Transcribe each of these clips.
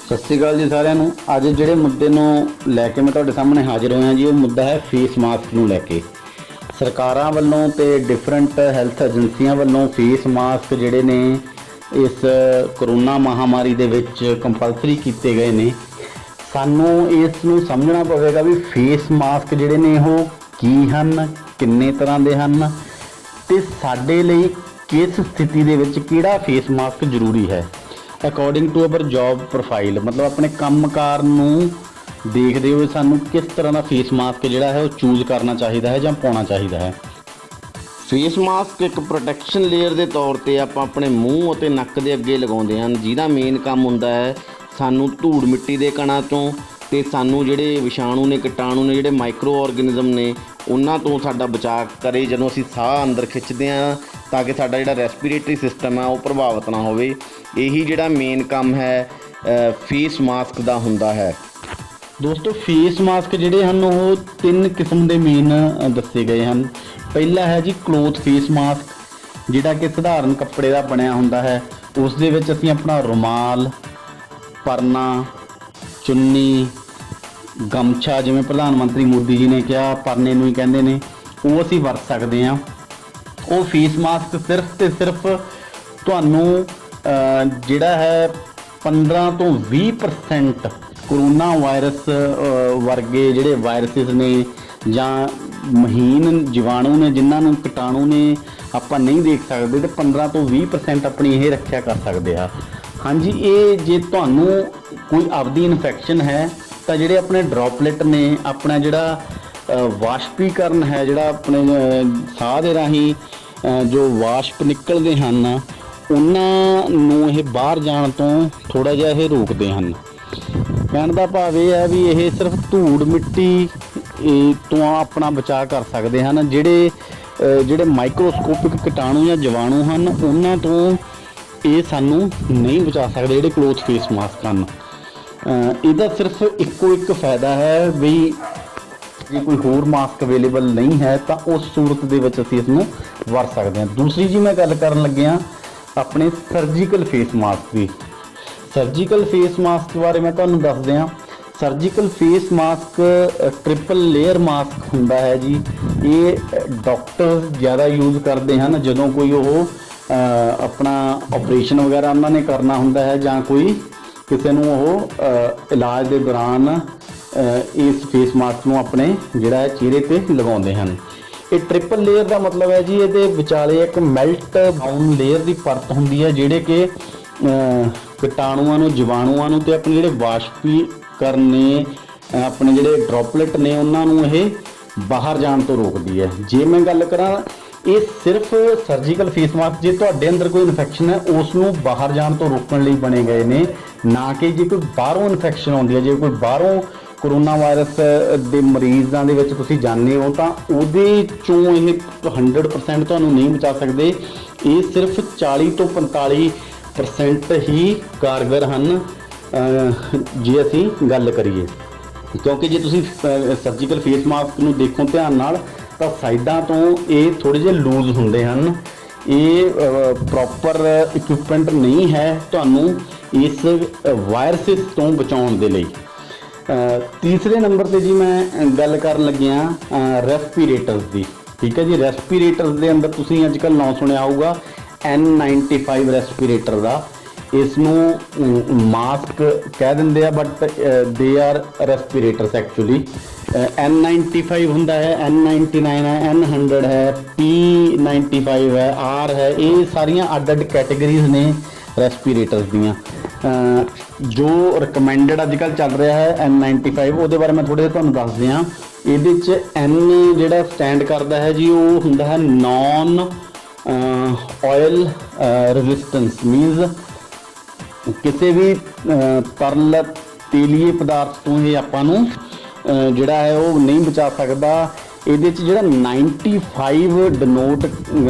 सत श्री अकाल जी सारिਆਂ ਨੂੰ। ਅੱਜ ਜਿਹੜੇ ਮੁੱਦੇ ਨੂੰ ਲੈ ਕੇ ਮੈਂ ਤੁਹਾਡੇ ਸਾਹਮਣੇ ਹਾਜ਼ਰ ਹੋਇਆ ਜੀ, ਉਹ ਮੁੱਦਾ ਹੈ ਫੇਸ ਮਾਸਕ ਨੂੰ ਲੈ ਕੇ। ਸਰਕਾਰਾਂ ਵੱਲੋਂ ਤੇ ਡਿਫਰੈਂਟ ਹੈਲਥ ਏਜੰਸੀਆਂ ਵੱਲੋਂ ਫੇਸ ਮਾਸਕ ਜਿਹੜੇ ਨੇ ਇਸ ਕਰੋਨਾ ਮਹਾਮਾਰੀ ਦੇ ਵਿੱਚ ਕੰਪਲਸਰੀ ਕੀਤੇ ਗਏ ਨੇ। ਸਾਨੂੰ ਇਸ ਨੂੰ ਸਮਝਣਾ ਪਵੇਗਾ ਵੀ ਫੇਸ ਮਾਸਕ ਜਿਹੜੇ ਨੇ ਉਹ ਕੀ ਹਨ, ਕਿੰਨੇ ਤਰ੍ਹਾਂ ਦੇ ਹਨ ਤੇ ਸਾਡੇ ਲਈ ਕਿਸ ਸਥਿਤੀ ਦੇ ਵਿੱਚ ਕਿਹੜਾ ਫੇਸ ਮਾਸਕ ਜ਼ਰੂਰੀ ਹੈ according to our job profile. मतलब अपने ਕੰਮਕਾਰ ਨੂੰ ਦੇਖਦੇ ਹੋਏ ਸਾਨੂੰ ਕਿਸ ਤਰ੍ਹਾਂ ਦਾ ਫੇਸ ਮਾਸਕ ਜਿਹੜਾ ਹੈ ਉਹ ਚੂਜ਼ ਕਰਨਾ ਚਾਹੀਦਾ ਹੈ ਜਾਂ ਪਾਉਣਾ ਚਾਹੀਦਾ ਹੈ। ਫੇਸ ਮਾਸਕ ਇੱਕ ਪ੍ਰੋਟੈਕਸ਼ਨ ਲੇਅਰ ਦੇ ਤੌਰ ਤੇ ਆਪਾਂ ਆਪਣੇ ਮੂੰਹ ਅਤੇ ਨੱਕ ਦੇ ਅੱਗੇ ਲਗਾਉਂਦੇ ਹਨ, ਜਿਹਦਾ ਮੇਨ ਕੰਮ ਹੁੰਦਾ ਹੈ ਸਾਨੂੰ ਧੂੜ ਮਿੱਟੀ ਦੇ ਕਣਾਂ ਤੋਂ ਤੇ ਸਾਨੂੰ ਜਿਹੜੇ ਵਿਸ਼ਾਣੂ ਨੇ, ਕੀਟਾਣੂ ਨੇ, ਜਿਹੜੇ ਮਾਈਕਰੋ ਆਰਗੇਨਿਜ਼ਮ ਨੇ, ਉਹਨਾਂ ਤੋਂ ਸਾਡਾ ਬਚਾਅ ਕਰੇ ਜਦੋਂ ਅਸੀਂ ਸਾਹ ਅੰਦਰ ਖਿੱਚਦੇ ਹਾਂ, ਤਾਂ ਕਿ ਸਾਡਾ ਜਿਹੜਾ ਰੈਸਪੀਰੇਟਰੀ ਸਿਸਟਮ ਹੈ ਉਹ ਪ੍ਰਭਾਵਿਤ ਨਾ ਹੋਵੇ। ਇਹੀ ਜਿਹੜਾ ਮੇਨ ਕੰਮ ਹੈ ਫੇਸ ਮਾਸਕ ਦਾ ਹੁੰਦਾ ਹੈ। ਦੋਸਤੋ, ਫੇਸ ਮਾਸਕ ਜਿਹੜੇ ਹਨ ਉਹ ਤਿੰਨ ਕਿਸਮ ਦੇ ਮੇਨ ਦੱਸੇ ਗਏ ਹਨ। ਪਹਿਲਾ ਹੈ ਜੀ ਕਲੋਥ ਫੇਸ ਮਾਸਕ, ਜਿਹੜਾ ਕਿ ਸਧਾਰਨ ਕੱਪੜੇ ਦਾ ਬਣਿਆ ਹੁੰਦਾ ਹੈ। ਉਸ ਦੇ ਵਿੱਚ ਅਸੀਂ ਆਪਣਾ ਰੁਮਾਲ, ਪਰਨਾ, ਚੁੰਨੀ, ਗਮਛਾ, ਜਿਵੇਂ ਪ੍ਰਧਾਨ ਮੰਤਰੀ ਮੋਦੀ ਜੀ ਨੇ ਕਿਹਾ ਪਰਨੇ ਨੂੰ ਹੀ ਕਹਿੰਦੇ ਨੇ, ਉਹ ਅਸੀਂ ਵਰਤ ਸਕਦੇ ਹਾਂ। ਉਹ ਫੇਸ ਮਾਸਕ ਸਿਰਫ ਤੇ ਸਿਰਫ ਤੁਹਾਨੂੰ ਜਿਹੜਾ ਹੈ 15 ਤੋਂ 20% ਕਰੋਨਾ ਵਾਇਰਸ ਵਰਗੇ ਜਿਹੜੇ ਵਾਇਰਸਿਸ ਨੇ ਜਾਂ ਮਹੀਨ ਜੀਵਾਣੂ ਨੇ, ਜਿਨ੍ਹਾਂ ਨੂੰ ਕੀਟਾਣੂ ਨੇ ਆਪਾਂ ਨਹੀਂ ਦੇਖ ਸਕਦੇ, ਤੇ 15 ਤੋਂ 20% ਆਪਣੀ ਇਹ ਰੱਖਿਆ ਕਰ ਸਕਦੇ ਆ। ਹਾਂਜੀ, ਇਹ ਜੇ ਤੁਹਾਨੂੰ ਕੋਈ ਆਪਦੀ ਇਨਫੈਕਸ਼ਨ ਹੈ ਤਾਂ ਜਿਹੜੇ ਆਪਣੇ ਡ੍ਰੌਪਲੇਟ ਨੇ, ਆਪਣਾ ਜਿਹੜਾ ਵਾਸ਼ਪੀਕਰਨ ਹੈ, ਜਿਹੜਾ ਆਪਣੇ ਸਾਹ ਦੇ ਰਾਹੀਂ ਜੋ ਵਾਸ਼ਪ ਨਿਕਲਦੇ ਹਨ, ਉਹਨਾਂ ਨੂੰ ਇਹ ਬਾਹਰ ਜਾਣ ਤੋਂ ਥੋੜ੍ਹਾ ਜਿਹਾ ਇਹ ਰੋਕਦੇ ਹਨ। ਕਹਿਣ ਦਾ ਭਾਵ ਇਹ ਹੈ ਵੀ ਇਹ ਸਿਰਫ ਧੂੜ ਮਿੱਟੀ ਤੋਂ ਆਪਣਾ ਬਚਾਅ ਕਰ ਸਕਦੇ ਹਨ। ਜਿਹੜੇ ਮਾਈਕਰੋਸਕੋਪਿਕ ਕੀਟਾਣੂ ਜਾਂ ਜੀਵਾਣੂ ਹਨ, ਉਹਨਾਂ ਤੋਂ ਇਹ ਸਾਨੂੰ ਨਹੀਂ ਬਚਾ ਸਕਦੇ ਜਿਹੜੇ ਕਲੋਥ ਫੇਸ ਮਾਸਕ ਹਨ। ਇਹਦਾ ਸਿਰਫ ਇੱਕੋ ਇੱਕ ਫਾਇਦਾ ਹੈ ਵੀ ਜੇ ਕੋਈ ਹੋਰ ਮਾਸਕ ਅਵੇਲੇਬਲ ਨਹੀਂ ਹੈ ਤਾਂ ਉਸ ਸੂਰਤ ਦੇ ਵਿੱਚ ਅਸੀਂ ਇਸ ਨੂੰ ਵਰਤ ਸਕਦੇ ਹਾਂ। ਦੂਸਰੀ ਜੀ ਮੈਂ ਗੱਲ ਕਰਨ ਲੱਗਿਆ ਆਪਣੇ ਸਰਜੀਕਲ ਫੇਸ ਮਾਸਕ ਦੀ। ਸਰਜੀਕਲ ਫੇਸ ਮਾਸਕ ਬਾਰੇ ਮੈਂ ਤੁਹਾਨੂੰ ਦੱਸ ਦਿਆਂ। Surgical face mask triple layer mask ਹੁੰਦਾ ਹੈ ਜੀ। ਇਹ ਡਾਕਟਰ ਜ਼ਿਆਦਾ ਯੂਜ਼ ਕਰਦੇ ਹਨ ਜਦੋਂ ਕੋਈ ਉਹ ਆਪਣਾ ਆਪਰੇਸ਼ਨ ਵਗੈਰਾ ਉਹਨਾਂ ਨੇ ਕਰਨਾ ਹੁੰਦਾ ਹੈ, ਜਾਂ ਕੋਈ ਕਿਸੇ ਨੂੰ ਉਹ ਇਲਾਜ ਦੇ ਦੌਰਾਨ ਇਸ ਫੇਸ ਮਾਸਕ ਨੂੰ ਆਪਣੇ ਜਿਹੜਾ ਹੈ ਚਿਹਰੇ 'ਤੇ ਲਗਾਉਂਦੇ ਹਨ। ਇਹ ਟ੍ਰਿਪਲ ਲੇਅਰ ਦਾ ਮਤਲਬ ਹੈ ਜੀ ਇਹਦੇ ਵਿਚਾਲੇ ਇੱਕ ਮੈਲਟ ਡਾਊਨ ਲੇਅਰ ਦੀ ਪਰਤ ਹੁੰਦੀ ਹੈ, ਜਿਹੜੇ ਕਿ ਕੀਟਾਣੂਆਂ ਨੂੰ, ਜੀਵਾਣੂਆਂ ਨੂੰ ਤੇ ਆਪਣੇ ਜਿਹੜੇ ਵਾਸ਼ਪੀਕਰਨ ਨੇ, ਆਪਣੇ ਜਿਹੜੇ ਡ੍ਰੌਪਲੇਟ ਨੇ, ਉਹਨਾਂ ਨੂੰ ਇਹ ਬਾਹਰ ਜਾਣ ਤੋਂ ਰੋਕਦੀ ਹੈ। ਜੇ ਮੈਂ ਗੱਲ ਕਰਾਂ, ਇਹ ਸਿਰਫ ਸਰਜੀਕਲ ਫੇਸ ਮਾਸਕ ਜੇ ਤੁਹਾਡੇ ਅੰਦਰ ਕੋਈ ਇਨਫੈਕਸ਼ਨ ਹੈ ਉਸ ਨੂੰ ਬਾਹਰ ਜਾਣ ਤੋਂ ਰੋਕਣ ਲਈ ਬਣੇ ਗਏ ਨੇ, ਨਾ ਕਿ ਜੇ ਕੋਈ ਬਾਹਰੋਂ ਇਨਫੈਕਸ਼ਨ ਆਉਂਦੀ ਹੈ, ਜੇ ਕੋਈ ਬਾਹਰੋਂ ਕਰੋਨਾ ਵਾਇਰਸ ਦੇ ਮਰੀਜ਼ਾਂ ਦੇ ਵਿੱਚ ਤੁਸੀਂ ਜਾਂਦੇ ਹੋ ਤਾਂ ਉਹਦੇ ਚੋਂ ਇਹ 100% ਤੁਹਾਨੂੰ ਨਹੀਂ ਬਚਾ ਸਕਦੇ। ਇਹ ਸਿਰਫ 40 ਤੋਂ 45% ਹੀ ਕਾਰਗਰ ਹਨ ਜੇ ਅਸੀਂ ਗੱਲ ਕਰੀਏ। ਕਿਉਂਕਿ ਜੇ ਤੁਸੀਂ ਸਰਜੀਕਲ ਫੇਸ ਮਾਸਕ ਨੂੰ ਦੇਖੋ ਧਿਆਨ ਨਾਲ ਤਾਂ ਸਾਈਡਾਂ ਤੋਂ ਇਹ ਥੋੜ੍ਹੇ ਜਿਹੇ ਲੂਜ਼ ਹੁੰਦੇ ਹਨ। ਇਹ ਪ੍ਰੋਪਰ ਇਕਵਿਪਮੈਂਟ ਨਹੀਂ ਹੈ ਤੁਹਾਨੂੰ ਇਸ ਵਾਇਰਸਿਸ ਤੋਂ ਬਚਾਉਣ ਦੇ ਲਈ। ਤੀਸਰੇ ਨੰਬਰ 'ਤੇ ਜੀ ਮੈਂ ਗੱਲ ਕਰਨ ਲੱਗਿਆ ਰੈਸਪੀਰੇਟਰਸ ਦੀ। ਠੀਕ ਹੈ ਜੀ, ਰੈਸਪੀਰੇਟਰਸ ਦੇ ਅੰਦਰ ਤੁਸੀਂ ਅੱਜ ਕੱਲ੍ਹ ਨਾਂ ਸੁਣਿਆ ਹੋਊਗਾ N95 ਰੈਸਪੀਰੇਟਰ ਦਾ। ਇਸ ਨੂੰ ਮਾਸਕ ਕਹਿ ਦਿੰਦੇ ਆ but they are ਰੈਸਪੀਰੇਟਰਸ actually. N95 ਹੁੰਦਾ ਹੈ, N99 ਹੈ, N100 ਹੈ, P95 ਹੈ, R ਹੈ। ਇਹ ਸਾਰੀਆਂ ਅੱਡ ਅੱਡ ਕੈਟੇਗਰੀਜ਼ ਨੇ ਰੈਸਪੀਰੇਟਰਸ ਦੀਆਂ। ਜੋ ਰਿਕਮੈਂਡਡ ਅੱਜ ਕੱਲ੍ਹ ਚੱਲ ਰਿਹਾ ਹੈ N95, ਉਹਦੇ ਬਾਰੇ ਮੈਂ ਥੋੜ੍ਹਾ ਜਿਹਾ ਤੁਹਾਨੂੰ ਦੱਸ ਦਿਆਂ। ਇਹਦੇ 'ਚ N ਜਿਹੜਾ ਸਟੈਂਡ ਕਰਦਾ ਹੈ ਜੀ, ਉਹ ਹੁੰਦਾ ਹੈ ਨੌਨ ਆਇਲ ਰੈਜ਼ਿਸਟੈਂਸ, ਮੀਨਸ ਕਿਸੇ ਵੀ ਤਰਲ ਤੇਲੀਏ ਪਦਾਰਥ ਤੋਂ ਇਹ ਆਪਾਂ ਨੂੰ ਜਿਹੜਾ ਹੈ ਉਹ ਨਹੀਂ ਬਚਾ ਸਕਦਾ। ਇਹਦੇ 'ਚ ਜਿਹੜਾ 95 ਡਿਨੋਟ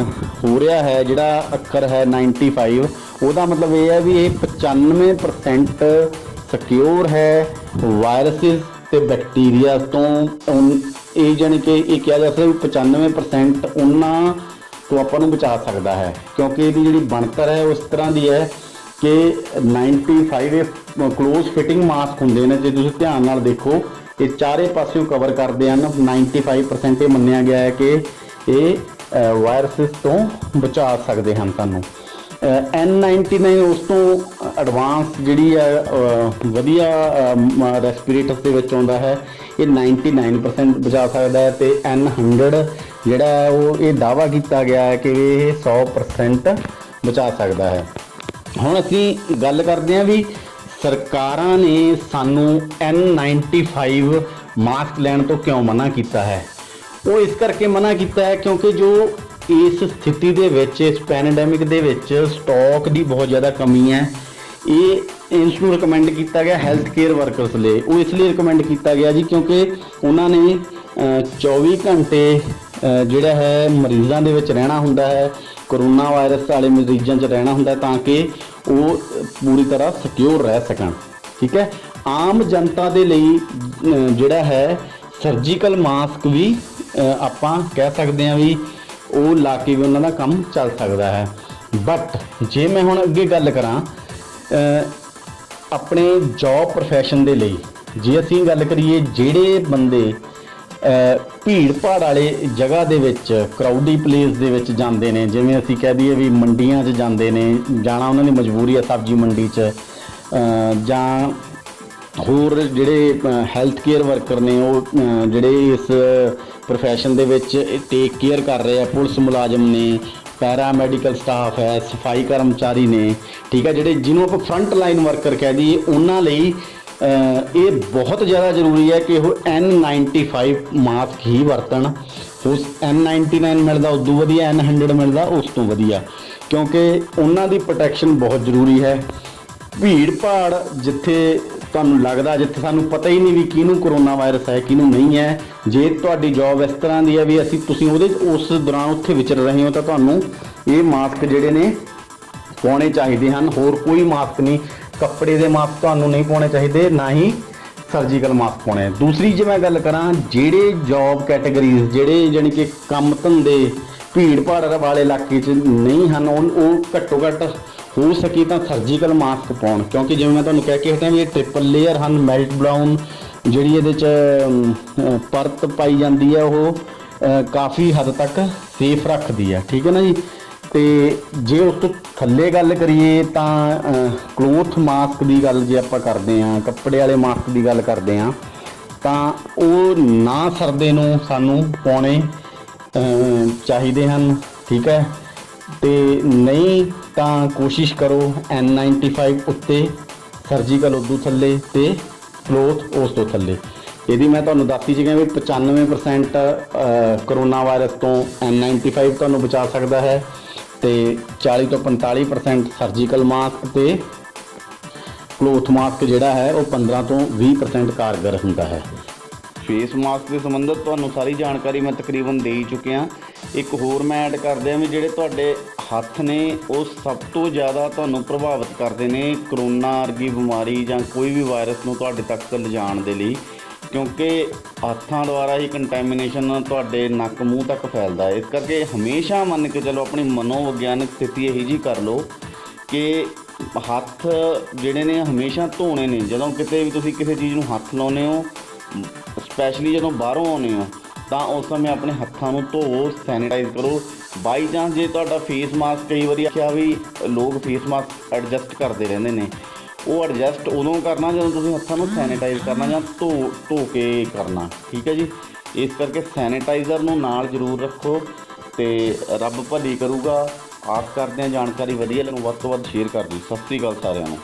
ਹੋ ਰਿਹਾ ਹੈ, ਜਿਹੜਾ ਅੱਖਰ ਹੈ 95, ਉਹਦਾ ਮਤਲਬ ਇਹ ਹੈ ਵੀ ਇਹ 95% ਸਿਕਿਉਰ ਹੈ ਵਾਇਰਸਿਸ ਤੇ ਬੈਕਟੀਰੀਆ ਤੋਂ। ਇਹ ਜਾਣੀ ਕਿ ਇਹ ਕਿਹਾ ਜਾ ਸਕਦਾ ਵੀ 95% ਉਹਨਾਂ ਤੋਂ ਆਪਾਂ ਨੂੰ ਬਚਾ ਸਕਦਾ ਹੈ, ਕਿਉਂਕਿ ਇਹਦੀ ਜਿਹੜੀ ਬਣਤਰ ਹੈ ਉਸ ਤਰ੍ਹਾਂ ਦੀ ਹੈ ਕਿ 95 ਕਲੋਜ਼ ਫਿਟਿੰਗ ਮਾਸਕ ਹੁੰਦੇ ਨੇ, ਜੇ ਤੁਸੀਂ ਧਿਆਨ ਨਾਲ ਦੇਖੋ ਇਹ ਚਾਰੇ ਪਾਸਿਓਂ ਕਵਰ ਕਰਦੇ ਹਨ। 95% ਇਹ ਮੰਨਿਆ ਗਿਆ ਹੈ ਕਿ ਇਹ ਵਾਇਰਸਿਸ ਤੋਂ ਬਚਾ ਸਕਦੇ ਹਨ ਸਾਨੂੰ। N99 ਉਸ ਤੋਂ ਐਡਵਾਂਸ ਜਿਹੜੀ ਹੈ ਵਧੀਆ ਰੈਸਪੀਰੇਟਰਸ ਦੇ ਵਿੱਚ ਆਉਂਦਾ ਹੈ, ਇਹ 99% ਬਚਾ ਸਕਦਾ ਹੈ। ਤੇ N100 ਜਿਹੜਾ ਹੈ ਉਹ ਇਹ ਦਾਅਵਾ ਕੀਤਾ ਗਿਆ ਹੈ ਕਿ ਇਹ 100% ਬਚਾ ਸਕਦਾ ਹੈ। ਹੁਣ ਅਸੀਂ ਗੱਲ ਕਰਦੇ ਹਾਂ ਵੀ ਸਰਕਾਰਾਂ ਨੇ ਸਾਨੂੰ N95 ਮਾਸਕ ਲੈਣ ਤੋਂ ਕਿਉਂ ਮਨਾ ਕੀਤਾ ਹੈ। ਉਹ ਇਸ ਕਰਕੇ ਮਨਾ ਕੀਤਾ ਹੈ ਕਿਉਂਕਿ ਜੋ ਇਸ ਸਥਿਤੀ ਦੇ ਵਿੱਚ, ਇਸ ਪੈਂਡੈਮਿਕ ਦੇ ਵਿੱਚ ਸਟਾਕ ਦੀ ਬਹੁਤ ਜ਼ਿਆਦਾ ਕਮੀ ਹੈ। ਇਹ ਇਸ ਨੂੰ ਰਿਕਮੈਂਡ ਕੀਤਾ ਗਿਆ ਹੈਲਥ ਕੇਅਰ ਵਰਕਰਸ ਲਈ। ਉਹ ਇਸ ਲਈ ਰਿਕਮੈਂਡ ਕੀਤਾ ਗਿਆ ਜੀ ਕਿਉਂਕਿ ਉਹਨਾਂ ਨੇ 24 ਘੰਟੇ ਜਿਹੜਾ ਹੈ ਮਰੀਜ਼ਾਂ ਦੇ ਵਿੱਚ ਰਹਿਣਾ ਹੁੰਦਾ ਹੈ, ਕਰੋਨਾ ਵਾਇਰਸ ਵਾਲੇ ਮਰੀਜ਼ਾਂ 'ਚ ਰਹਿਣਾ ਹੁੰਦਾ ਤਾਂ ਕਿ ਉਹ ਪੂਰੀ ਤਰ੍ਹਾਂ ਸਿਕਿਉਰ ਰਹਿ ਸਕਣ। ਠੀਕ ਹੈ, ਆਮ ਜਨਤਾ ਦੇ ਲਈ ਜਿਹੜਾ ਹੈ ਸਰਜੀਕਲ ਮਾਸਕ ਵੀ ਆਪਾਂ ਕਹਿ ਸਕਦੇ ਹਾਂ ਵੀ ਉਹ ਲਾ ਕੇ ਵੀ ਉਹਨਾਂ ਦਾ ਕੰਮ ਚੱਲ ਸਕਦਾ ਹੈ। ਬਟ ਜੇ ਮੈਂ ਹੁਣ ਅੱਗੇ ਗੱਲ ਕਰਾਂ ਆਪਣੇ ਜੌਬ ਪ੍ਰੋਫੈਸ਼ਨ ਦੇ ਲਈ, ਜੇ ਅਸੀਂ ਗੱਲ ਕਰੀਏ ਜਿਹੜੇ ਬੰਦੇ ਭੀੜ ਭਾੜ ਵਾਲੇ ਜਗ੍ਹਾ ਦੇ ਵਿੱਚ, ਕਰਾਊਡੀ ਪਲੇਸ ਦੇ ਵਿੱਚ ਜਾਂਦੇ ਨੇ, ਜਿਵੇਂ ਅਸੀਂ ਕਹਿ ਦਈਏ ਵੀ ਮੰਡੀਆਂ 'ਚ ਜਾਂਦੇ ਨੇ, ਜਾਣਾ ਉਹਨਾਂ ਦੀ ਮਜਬੂਰੀ ਹੈ ਸਬਜ਼ੀ ਮੰਡੀ 'ਚ, ਜਾਂ ਹੋਰ ਜਿਹੜੇ ਹੈਲਥ ਕੇਅਰ ਵਰਕਰ ਨੇ ਉਹ ਜਿਹੜੇ ਇਸ ਪ੍ਰੋਫੈਸ਼ਨ ਦੇ ਵਿੱਚ ਟੇਕ ਕੇਅਰ ਕਰ ਰਹੇ ਆ, ਪੁਲਿਸ ਮੁਲਾਜ਼ਮ ਨੇ, ਪੈਰਾਮੈਡੀਕਲ ਸਟਾਫ ਹੈ, ਸਫਾਈ ਕਰਮਚਾਰੀ ਨੇ, ਠੀਕ ਹੈ, ਜਿਹੜੇ ਜਿਹਨੂੰ ਆਪਾਂ ਫਰੰਟ ਲਾਈਨ ਵਰਕਰ ਕਹਿ ਦਈਏ, ਉਹਨਾਂ ਲਈ ਇਹ ਬਹੁਤ ਜ਼ਿਆਦਾ ਜ਼ਰੂਰੀ ਹੈ ਕਿ ਉਹ N95 ਮਾਸਕ ਹੀ ਵਰਤਣ। ਉਸ N99 ਮਿਲਦਾ ਉਦੋਂ ਵਧੀਆ, N100 ਮਿਲਦਾ ਉਸ ਤੋਂ ਵਧੀਆ, ਕਿਉਂਕਿ ਉਹਨਾਂ ਦੀ ਪ੍ਰੋਟੈਕਸ਼ਨ ਬਹੁਤ ਜ਼ਰੂਰੀ ਹੈ। ਭੀੜ ਭਾੜ ਜਿੱਥੇ ਤੁਹਾਨੂੰ ਲੱਗਦਾ, ਜਿੱਥੇ ਸਾਨੂੰ ਪਤਾ ਹੀ ਨਹੀਂ ਵੀ ਕਿਹਨੂੰ ਕਰੋਨਾ ਵਾਇਰਸ ਹੈ ਕਿਹਨੂੰ ਨਹੀਂ ਹੈ, ਜੇ ਤੁਹਾਡੀ ਜੌਬ ਇਸ ਤਰ੍ਹਾਂ ਦੀ ਹੈ ਵੀ ਤੁਸੀਂ ਉਸ ਦੌਰਾਨ ਉੱਥੇ ਵਿਚਰ ਰਹੇ ਹੋ ਤਾਂ ਤੁਹਾਨੂੰ ਇਹ ਮਾਸਕ ਜਿਹੜੇ ਨੇ ਪਾਉਣੇ ਚਾਹੀਦੇ ਹਨ। ਹੋਰ ਕੋਈ ਮਾਸਕ ਨਹੀਂ, ਕੱਪੜੇ ਦੇ ਮਾਸਕ ਤੁਹਾਨੂੰ ਨਹੀਂ ਪਾਉਣੇ ਚਾਹੀਦੇ, ਨਾ ਹੀ ਸਰਜੀਕਲ ਮਾਸਕ ਪਾਉਣੇ। ਦੂਸਰੀ ਜੇ ਮੈਂ ਗੱਲ ਕਰਾਂ, ਜਿਹੜੇ ਜੌਬ ਕੈਟਾਗਰੀਜ਼, ਜਿਹੜੇ ਜਾਣੀ ਕਿ ਕੰਮ ਧੰਦੇ ਭੀੜ ਭਾੜ ਵਾਲੇ ਇਲਾਕੇ 'ਚ ਨਹੀਂ ਹਨ, ਉਹ ਘੱਟੋ ਘੱਟ ਹੋ ਸਕੇ ਤਾਂ ਸਰਜੀਕਲ ਮਾਸਕ ਪਾਉਣ, ਕਿਉਂਕਿ ਜਿਵੇਂ ਮੈਂ ਤੁਹਾਨੂੰ ਕਹਿ ਕੇ ਹਟਿਆ ਵੀ ਇਹ ਟ੍ਰਿਪਲ ਲੇਅਰ ਹਨ। ਮੈਲਟ ਬਰਾਊਨ ਜਿਹੜੀ ਇਹਦੇ 'ਚ ਪਰਤ ਪਾਈ ਜਾਂਦੀ ਹੈ ਉਹ ਕਾਫੀ ਹੱਦ ਤੱਕ ਸੇਫ ਰੱਖਦੀ ਹੈ। ਠੀਕ ਹੈ ਨਾ ਜੀ। ਤੇ ਜੇ ਉਸ ਤੋਂ ਥੱਲੇ ਗੱਲ ਕਰੀਏ ਤਾਂ ਕਲੋਥ ਮਾਸਕ ਦੀ ਗੱਲ ਜੇ ਆਪਾਂ ਕਰਦੇ ਹਾਂ, ਕੱਪੜੇ ਵਾਲੇ ਮਾਸਕ ਦੀ ਗੱਲ ਕਰਦੇ ਹਾਂ, ਤਾਂ ਉਹ ਨਾ ਸਰਦੇ ਨੂੰ ਸਾਨੂੰ ਪਾਉਣੇ ਚਾਹੀਦੇ ਹਨ। ਠੀਕ ਹੈ, ਤੇ ਨਹੀਂ ਤਾਂ ਕੋਸ਼ਿਸ਼ ਕਰੋ N95 ਉੱਤੇ, ਸਰਜੀਕਲ ਉਦੋਂ ਥੱਲੇ ਤੇ ਕਲੋਥ ਉਸ ਤੋਂ ਥੱਲੇ। ਇਹਦੀ ਮੈਂ ਤੁਹਾਨੂੰ ਦੱਸੀ ਸੀਗਾ ਵੀ 95% ਕਰੋਨਾ ਵਾਇਰਸ ਤੋਂ N95 ਤੁਹਾਨੂੰ ਬਚਾ ਸਕਦਾ ਹੈ, ਤੇ 40 ਤੋਂ 45% ਸਰਜੀਕਲ ਮਾਸਕ ਤੇ ਕਲੋਥ ਮਾਸਕ ਜਿਹੜਾ ਹੈ ਉਹ 15 ਤੋਂ 20% ਕਾਰਗਰ ਹੁੰਦਾ ਹੈ। ਫੇਸ ਮਾਸਕ ਦੇ ਸੰਬੰਧਿਤ ਤੁਹਾਨੂੰ ਸਾਰੀ ਜਾਣਕਾਰੀ ਮੈਂ ਤਕਰੀਬਨ ਦੇ ਹੀ ਚੁੱਕਿਆ। ਇੱਕ ਹੋਰ ਮੈਂ ਐਡ ਕਰ ਦਿਆਂ ਵੀ ਜਿਹੜੇ ਤੁਹਾਡੇ ਹੱਥ ਨੇ ਉਹ ਸਭ ਤੋਂ ਜ਼ਿਆਦਾ ਤੁਹਾਨੂੰ ਪ੍ਰਭਾਵਿਤ ਕਰਦੇ ਨੇ ਕਰੋਨਾ ਵਰਗੀ ਬਿਮਾਰੀ ਜਾਂ ਕੋਈ ਵੀ ਵਾਇਰਸ ਨੂੰ ਤੁਹਾਡੇ ਤੱਕ ਲਿਜਾਣ ਦੇ ਲਈ, ਕਿਉਂਕਿ ਹੱਥਾਂ ਦੁਆਰਾ ਹੀ ਕੰਟੈਮੀਨੇਸ਼ਨ ਤੁਹਾਡੇ ਨੱਕ ਮੂੰਹ ਤੱਕ ਫੈਲਦਾ ਹੈ। ਇਸ ਕਰਕੇ ਹਮੇਸ਼ਾ ਮੰਨ ਕੇ ਚਲੋ, ਆਪਣੀ ਮਨੋਵਿਗਿਆਨਕ ਸਥਿਤੀ ਇਹੀ ਜਿਹੀ ਕਰ ਲਓ ਕਿ ਹੱਥ ਜਿਹੜੇ ਨੇ ਹਮੇਸ਼ਾ ਧੋਣੇ ਨੇ। ਜਦੋਂ ਕਿਤੇ ਵੀ ਤੁਸੀਂ ਕਿਸੇ ਚੀਜ਼ ਨੂੰ ਹੱਥ ਲਾਉਂਦੇ ਹੋ, ਸਪੈਸ਼ਲੀ ਜਦੋਂ ਬਾਹਰੋਂ ਆਉਂਦੇ ਹੋ, ਤਾਂ ਉਸ ਸਮੇਂ ਆਪਣੇ ਹੱਥਾਂ ਨੂੰ ਧੋਵੋ, ਸੈਨੀਟਾਈਜ਼ ਕਰੋ। ਬਾਈ ਚਾਂਸ ਜੇ ਤੁਹਾਡਾ ਫੇਸ ਮਾਸਕ, ਕਈ ਵਾਰੀ ਆਖਿਆ ਵੀ ਲੋਕ ਫੇਸ ਮਾਸਕ ਐਡਜਸਟ ਕਰਦੇ ਰਹਿੰਦੇ ਨੇ, ਉਹ ਐਡਜਸਟ ਉਦੋਂ ਕਰਨਾ ਜਦੋਂ ਤੁਸੀਂ ਹੱਥਾਂ ਨੂੰ ਸੈਨੀਟਾਈਜ਼ ਕਰਨਾ ਜਾਂ ਧੋ ਕੇ ਕਰਨਾ। ਠੀਕ ਹੈ ਜੀ। ਇਸ ਕਰਕੇ ਸੈਨੀਟਾਈਜ਼ਰ ਨੂੰ ਨਾਲ ਜ਼ਰੂਰ ਰੱਖੋ ਤੇ ਰੱਬ ਭਲੀ ਕਰੂਗਾ। ਆਸ ਕਰਦੇ ਹਾਂ ਜਾਣਕਾਰੀ ਵਧੀਆ ਲੱਗੂ, ਵੱਧ ਤੋਂ ਵੱਧ ਸ਼ੇਅਰ ਕਰ ਦਿਓ। ਸਤਿ ਸ਼੍ਰੀ ਅਕਾਲ ਸਾਰਿਆਂ ਨੂੰ।